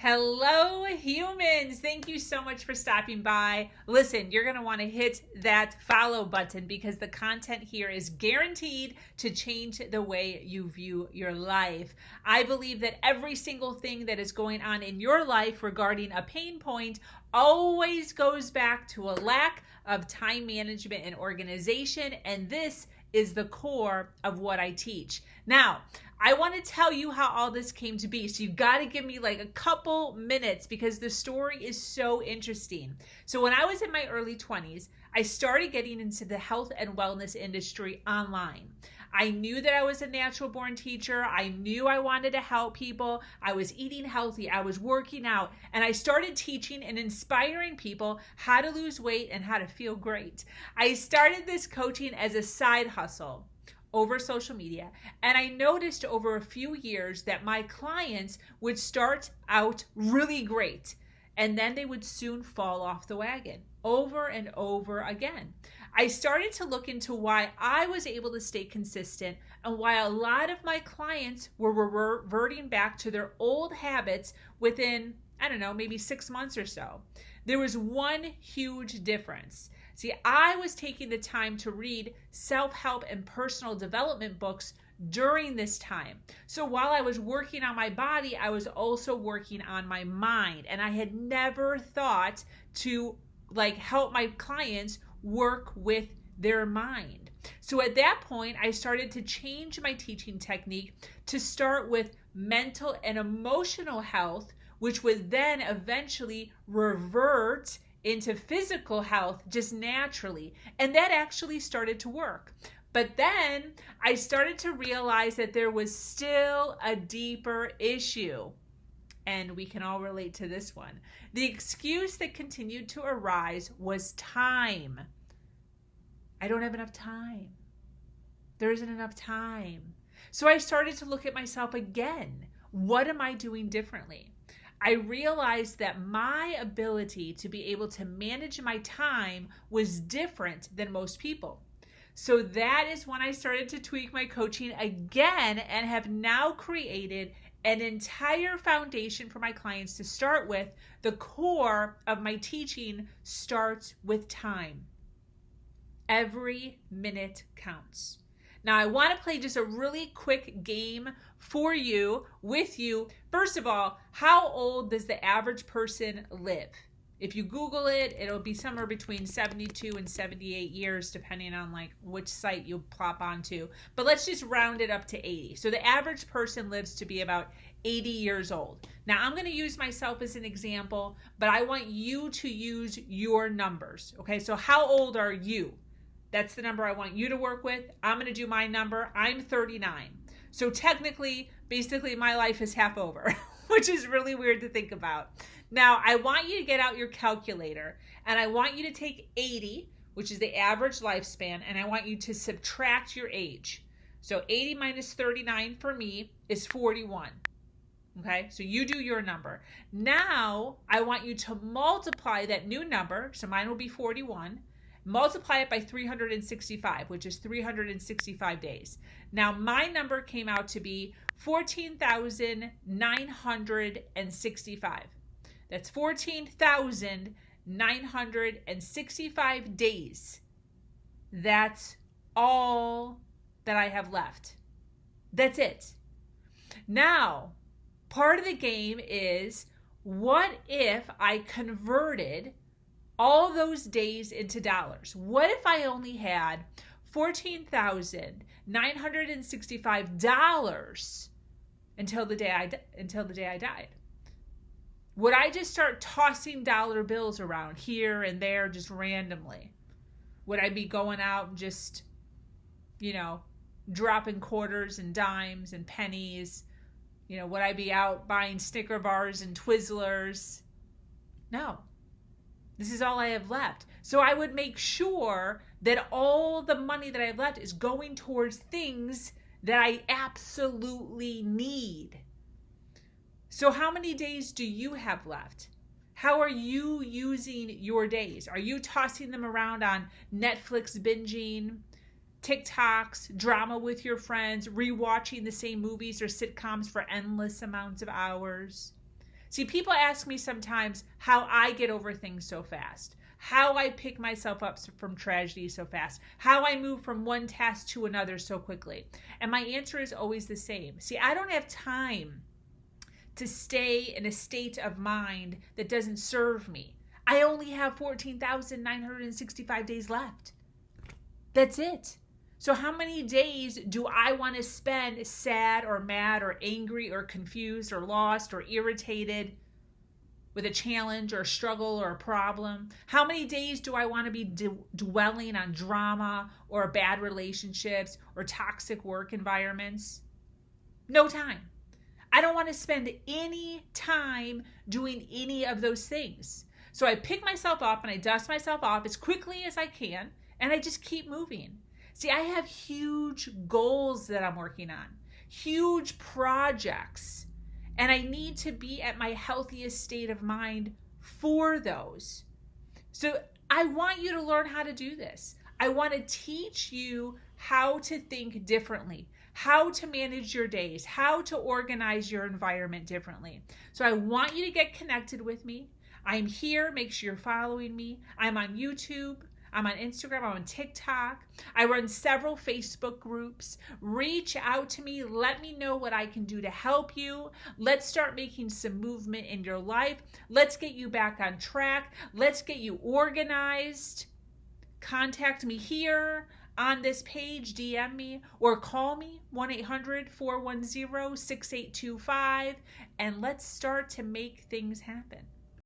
Hello, humans. Thank you so much for stopping by. Listen, you're going to want to hit that follow button because the content here is guaranteed to change the way you view your life. I believe that every single thing that is going on in your life regarding a pain point always goes back to a lack of time management and organization, and this is the core of what I teach. Now, I want to tell you how all this came to be. So you've got to give me like a couple minutes because the story is so interesting. So when I was in my early 20s, I started getting into the health and wellness industry online. I knew that I was a natural born teacher. I knew I wanted to help people. I was eating healthy. I was working out. And I started teaching and inspiring people how to lose weight and how to feel great. I started this coaching as a side hustle over social media. And I noticed over a few years that my clients would start out really great. And then they would soon fall off the wagon over and over again. I started to look into why I was able to stay consistent and why a lot of my clients were reverting back to their old habits within, I don't know, maybe 6 months or so. There was one huge difference. See, I was taking the time to read self-help and personal development books during this time. So while I was working on my body, I was also working on my mind. And I had never thought to help my clients work with their mind. So at that point, I started to change my teaching technique to start with mental and emotional health, which would then eventually revert into physical health just naturally. And that actually started to work. But then I started to realize that there was still a deeper issue. And we can all relate to this one. The excuse that continued to arise was time. I don't have enough time. There isn't enough time. So I started to look at myself again. What am I doing differently? I realized that my ability to be able to manage my time was different than most people. So that is when I started to tweak my coaching again and have now created an entire foundation for my clients to start with. The core of my teaching starts with time. Every minute counts. Now, I want to play just a really quick game for you, with you. First of all, how old does the average person live? If you Google it, it'll be somewhere between 72 and 78 years, depending on which site you plop onto. But let's just round it up to 80. So the average person lives to be about 80 years old. Now, I'm going to use myself as an example, but I want you to use your numbers. Okay, so how old are you? That's the number I want you to work with. I'm going to do my number. I'm 39. So technically, basically, my life is half over, which is really weird to think about. Now, I want you to get out your calculator, and I want you to take 80, which is the average lifespan, and I want you to subtract your age. So 80 minus 39 for me is 41. Okay, so you do your number. Now, I want you to multiply that new number, so mine will be 41, multiply it by 365, which is 365 days. Now, my number came out to be 14,965. That's 14,965 days. That's all that I have left. That's it. Now, part of the game is, what if I converted all those days into dollars? What if I only had $14,965 until the day I died? Would I just start tossing dollar bills around here and there just randomly? Would I be going out and just, dropping quarters and dimes and pennies? Would I be out buying Snicker bars and Twizzlers? No. This is all I have left. So I would make sure that all the money that I have left is going towards things that I absolutely need. So how many days do you have left? How are you using your days? Are you tossing them around on Netflix binging, TikToks, drama with your friends, rewatching the same movies or sitcoms for endless amounts of hours? See, people ask me sometimes how I get over things so fast, how I pick myself up from tragedy so fast, how I move from one task to another so quickly. And my answer is always the same. See, I don't have time to stay in a state of mind that doesn't serve me. I only have 14,965 days left. That's it. So how many days do I want to spend sad or mad or angry or confused or lost or irritated with a challenge or a struggle or a problem? How many days do I want to be dwelling on drama or bad relationships or toxic work environments? No time. I don't want to spend any time doing any of those things. So I pick myself up and I dust myself off as quickly as I can, and I just keep moving. See, I have huge goals that I'm working on, huge projects, and I need to be at my healthiest state of mind for those. So I want you to learn how to do this. I want to teach you how to think differently, how to manage your days, how to organize your environment differently. So I want you to get connected with me. I'm here. Make sure you're following me. I'm on YouTube. I'm on Instagram, I'm on TikTok. I run several Facebook groups. Reach out to me. Let me know what I can do to help you. Let's start making some movement in your life. Let's get you back on track. Let's get you organized. Contact me here on this page, DM me, or call me, 1-800-410-6825, and let's start to make things happen.